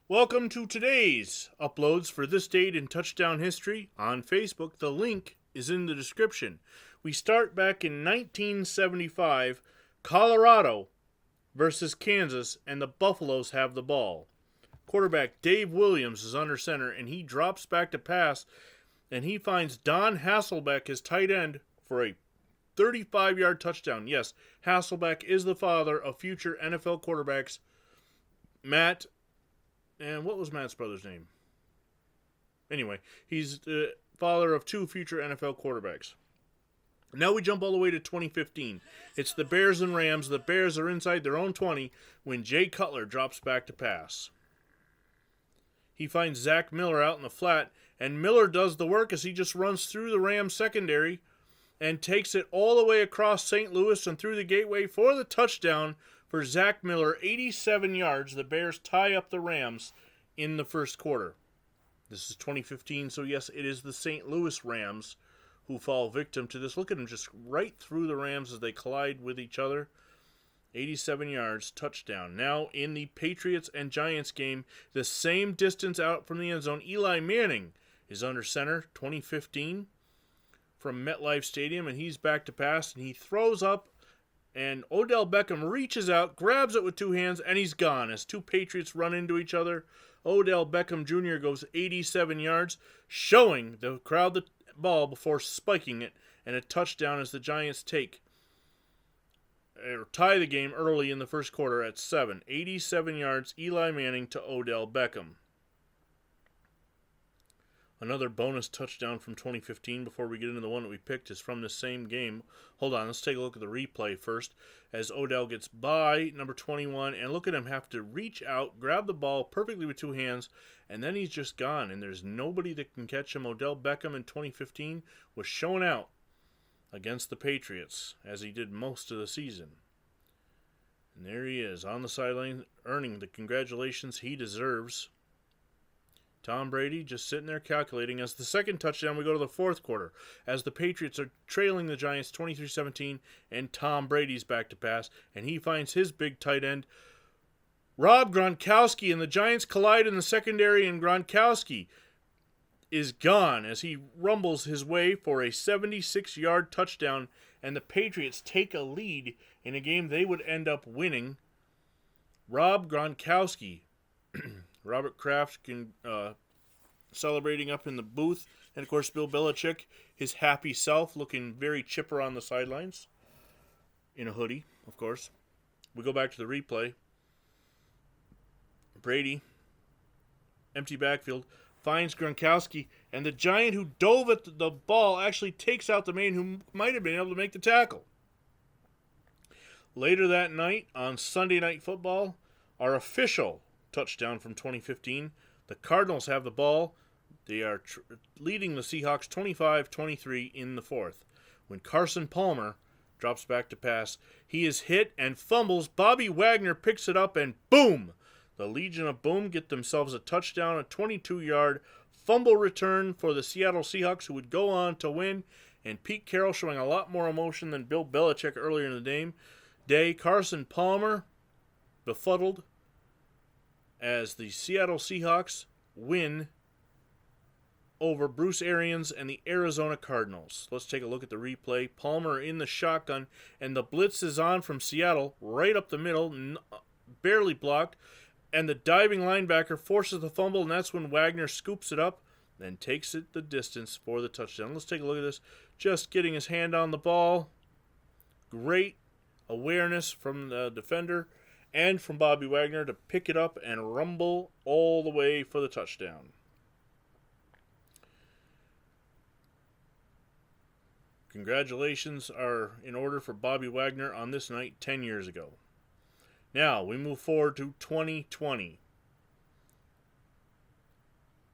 Welcome to today's uploads for this date in touchdown history on Facebook. The link is in the description. We start back in 1975, Colorado versus Kansas, and the Buffaloes have the ball. Quarterback Dave Williams is under center, and he drops back to pass, and he finds Don Hasselbeck, his tight end, for a 35-yard touchdown. Yes, Hasselbeck is the father of future NFL quarterbacks Matt. And what was Matt's brother's name? Anyway, he's the father of two future NFL quarterbacks. Now we jump all the way to 2015. It's the Bears and Rams. The Bears are inside their own 20 when Jay Cutler drops back to pass. He finds Zach Miller out in the flat, and Miller does the work as he just runs through the Rams secondary and takes it all the way across St. Louis and through the gateway for the touchdown for Zach Miller, 87 yards. The Bears tie up the Rams in the first quarter. This is 2015, so yes, it is the St. Louis Rams who fall victim to this. Look at them just right through the Rams as they collide with each other. 87 yards, touchdown. Now in the Patriots and Giants game, the same distance out from the end zone, Eli Manning is under center, 2015, from MetLife Stadium, and he's back to pass, and he throws up, and Odell Beckham reaches out, grabs it with two hands, and he's gone as two Patriots run into each other. Odell Beckham Jr. goes 87 yards, showing the crowd the ball before spiking it, and a touchdown as the Giants tie the game early in the first quarter at 7. 87 yards, Eli Manning to Odell Beckham. Another bonus touchdown from 2015 before we get into the one that we picked is from the same game. Hold on, let's take a look at the replay first as Odell gets by number 21, and look at him have to reach out, grab the ball perfectly with two hands, and then he's just gone, and there's nobody that can catch him. Odell Beckham in 2015 was shown out against the Patriots as he did most of the season. And there he is on the sideline earning the congratulations he deserves. Tom Brady just sitting there calculating. As the second touchdown, we go to the fourth quarter as the Patriots are trailing the Giants 23-17, and Tom Brady's back to pass, and he finds his big tight end, Rob Gronkowski, and the Giants collide in the secondary, and Gronkowski is gone as he rumbles his way for a 76-yard touchdown, and the Patriots take a lead in a game they would end up winning. Rob Gronkowski, Robert Kraft celebrating up in the booth. And, of course, Bill Belichick, his happy self, looking very chipper on the sidelines. In a hoodie, of course. We go back to the replay. Brady, empty backfield, finds Gronkowski. And the Giant who dove at the ball actually takes out the man who might have been able to make the tackle. Later that night, on Sunday Night Football, our official touchdown from 2015. The Cardinals have the ball. They are leading the Seahawks 25-23 in the fourth. When Carson Palmer drops back to pass, he is hit and fumbles. Bobby Wagner picks it up, and boom! The Legion of Boom get themselves a touchdown, a 22-yard fumble return for the Seattle Seahawks, who would go on to win. And Pete Carroll showing a lot more emotion than Bill Belichick earlier in the day. Carson Palmer befuddled as the Seattle Seahawks win over Bruce Arians and the Arizona Cardinals. Let's take a look at the replay. Palmer in the shotgun, and the blitz is on from Seattle, right up the middle, barely blocked, and the diving linebacker forces the fumble, and that's when Wagner scoops it up and takes it the distance for the touchdown. Let's take a look at this. Just getting his hand on the ball. Great awareness from the defender and from Bobby Wagner to pick it up and rumble all the way for the touchdown. Congratulations are in order for Bobby Wagner on this night 10 years ago. Now, we move forward to 2020.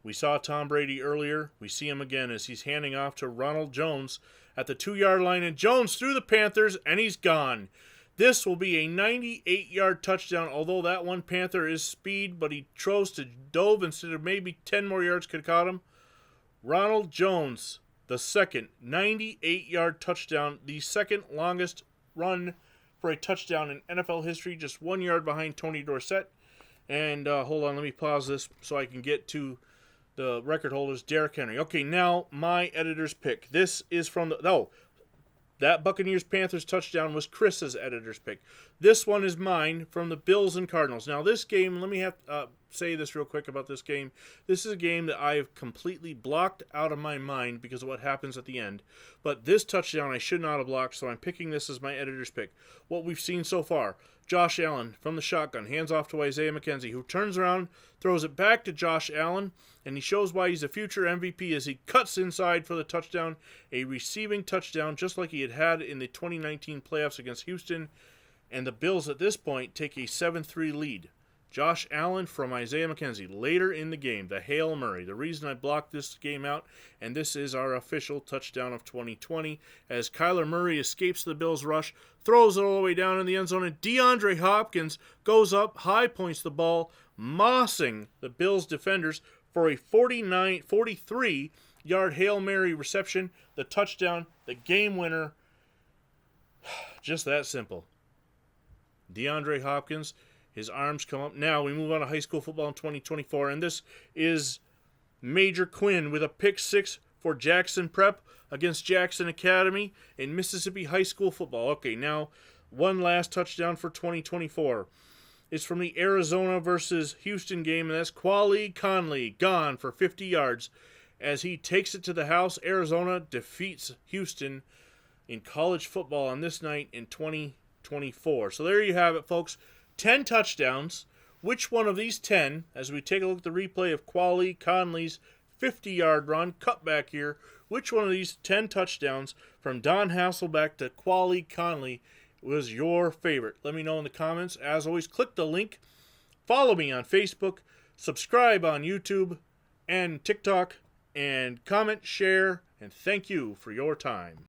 We saw Tom Brady earlier. We see him again as he's handing off to Ronald Jones at the 2-yard line, and Jones threw the Panthers, and he's gone. This will be a 98-yard touchdown, although that one Panther is speed, but he chose to dove instead of maybe 10 more yards could have caught him. Ronald Jones, the second 98-yard touchdown, the second longest run for a touchdown in NFL history, just 1 yard behind Tony Dorsett. And hold on, let me pause this so I can get to the record holders, Derrick Henry. Okay, now my editor's pick. This is from the... Oh, that Buccaneers-Panthers touchdown was Chris's editor's pick. This one is mine from the Bills and Cardinals. Now, this game, let me say this real quick about this game. This is a game that I have completely blocked out of my mind because of what happens at the end. But this touchdown I should not have blocked, so I'm picking this as my editor's pick. What we've seen so far, Josh Allen from the shotgun, hands off to Isaiah McKenzie, who turns around, throws it back to Josh Allen, and he shows why he's a future MVP as he cuts inside for the touchdown, a receiving touchdown just like he had in the 2019 playoffs against Houston, and the Bills at this point take a 7-3 lead. Josh Allen from Isaiah McKenzie later in the game, the Hail Murray. The reason I blocked this game out, and this is our official touchdown of 2020, as Kyler Murray escapes the Bills' rush, throws it all the way down in the end zone, and DeAndre Hopkins goes up, high points the ball, mossing the Bills' defenders for a 43-yard Hail Mary reception, the touchdown, the game winner. Just that simple. DeAndre Hopkins, his arms come up. Now we move on to high school football in 2024, and this is Major Quinn with a pick six for Jackson Prep against Jackson Academy in Mississippi high school football. Okay, now one last touchdown for 2024. It's from the Arizona versus Houston game, and that's Quali Conley, gone for 50 yards. As he takes it to the house, Arizona defeats Houston in college football on this night in 2024. So there you have it, folks. 10 touchdowns. Which one of these 10, as we take a look at the replay of Quali Conley's 50-yard run, cutback here, which one of these 10 touchdowns from Don Hasselbeck to Quali Conley was your favorite? Let me know in the comments. As always, click the link, follow me on Facebook, subscribe on YouTube and TikTok, and comment, share, and thank you for your time.